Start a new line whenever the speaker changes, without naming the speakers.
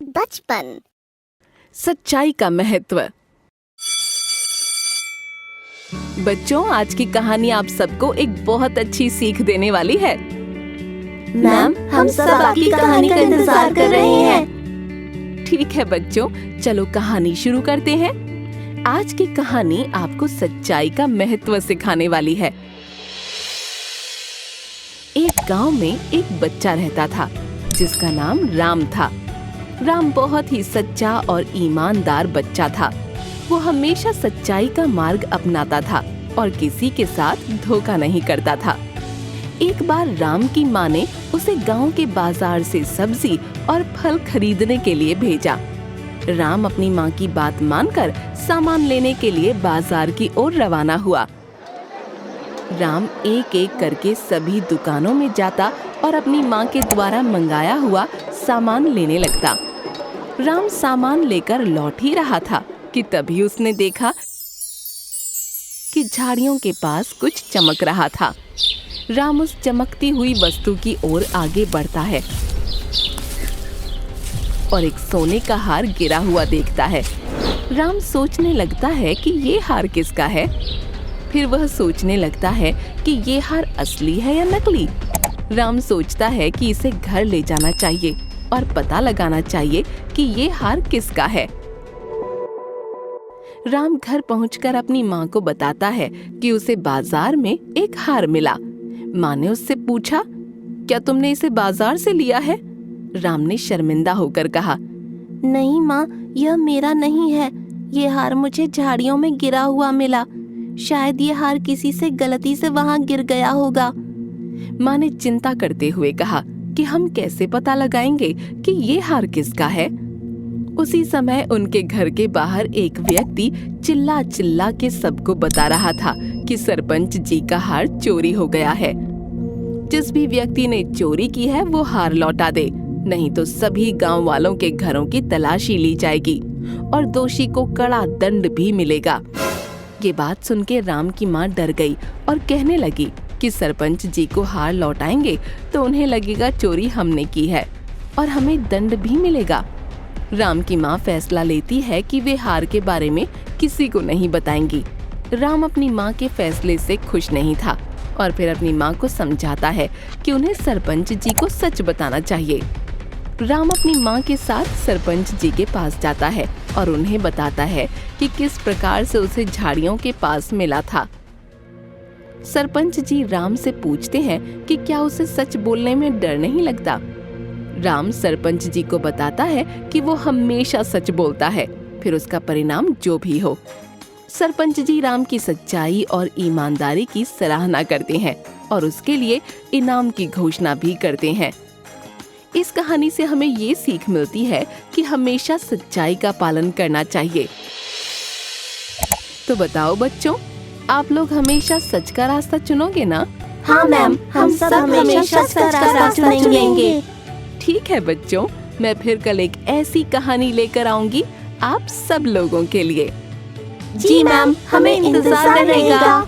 बचपन।
सच्चाई का महत्व। बच्चों, आज की कहानी आप सबको एक बहुत अच्छी सीख देने वाली है।
मैम, हम सब आपकी कहानी का इंतजार कर रहे हैं।
ठीक है बच्चों, चलो कहानी शुरू करते हैं। आज की कहानी आपको सच्चाई का महत्व सिखाने वाली है। एक गांव में एक बच्चा रहता था जिसका नाम राम था। राम बहुत ही सच्चा और ईमानदार बच्चा था। वो हमेशा सच्चाई का मार्ग अपनाता था और किसी के साथ धोखा नहीं करता था। एक बार राम की माँ ने उसे गांव के बाजार से सब्जी और फल खरीदने के लिए भेजा। राम अपनी माँ की बात मानकर सामान लेने के लिए बाजार की ओर रवाना हुआ। राम एक एक करके सभी दुकानों में जाता और अपनी माँ के द्वारा मंगाया हुआ सामान लेने लगता। राम सामान लेकर लौट ही रहा था कि तभी उसने देखा कि झाड़ियों के पास कुछ चमक रहा था। राम उस चमकती हुई वस्तु की ओर आगे बढ़ता है और एक सोने का हार गिरा हुआ देखता है। राम सोचने लगता है कि ये हार किसका है। फिर वह सोचने लगता है कि ये हार असली है या नकली। राम सोचता है कि इसे घर ले जाना चाहिए और पता लगाना चाहिए कि ये हार किसका है। राम घर पहुंचकर अपनी माँ को बताता है कि उसे बाजार में एक हार मिला। माँ ने उससे पूछा, क्या तुमने इसे बाजार से लिया है? राम ने शर्मिंदा होकर कहा,
नहीं माँ, यह मेरा नहीं है। ये हार मुझे झाड़ियों में गिरा हुआ मिला। शायद ये हार किसी से गलती से वहाँ गिर गया होगा।
माँ ने चिंता करते हुए कहा कि हम कैसे पता लगाएंगे कि ये हार किसका है। उसी समय उनके घर के बाहर एक व्यक्ति चिल्ला चिल्ला के सबको बता रहा था कि सरपंच जी का हार चोरी हो गया है। जिस भी व्यक्ति ने चोरी की है वो हार लौटा दे, नहीं तो सभी गांव वालों के घरों की तलाशी ली जाएगी और दोषी को कड़ा दंड भी मिलेगा। ये बात सुन के राम की माँ डर गई और कहने लगी कि सरपंच जी को हार लौटाएंगे तो उन्हें लगेगा चोरी हमने की है और हमें दंड भी मिलेगा। राम की माँ फैसला लेती है कि वे हार के बारे में किसी को नहीं बताएंगी। राम अपनी माँ के फैसले से खुश नहीं था और फिर अपनी माँ को समझाता है कि उन्हें सरपंच जी को सच बताना चाहिए। राम अपनी माँ के साथ सरपंच जी के पास जाता है और उन्हें बताता है कि किस प्रकार से उसे झाड़ियों के पास मिला था। सरपंच जी राम से पूछते हैं कि क्या उसे सच बोलने में डर नहीं लगता। राम सरपंच जी को बताता है कि वो हमेशा सच बोलता है, फिर उसका परिणाम जो भी हो। सरपंच जी राम की सच्चाई और ईमानदारी की सराहना करते हैं और उसके लिए इनाम की घोषणा भी करते हैं। इस कहानी से हमें ये सीख मिलती है कि हमेशा सच्चाई का पालन करना चाहिए। तो बताओ बच्चों, आप लोग हमेशा सच का रास्ता चुनोगे ना?
हाँ मैम, हम सब हमेशा सच का रास्ता चुनेंगे।
ठीक है बच्चों, मैं फिर कल एक ऐसी कहानी लेकर आऊंगी आप सब लोगों के लिए।
जी मैम, हमें इंतजार रहेगा।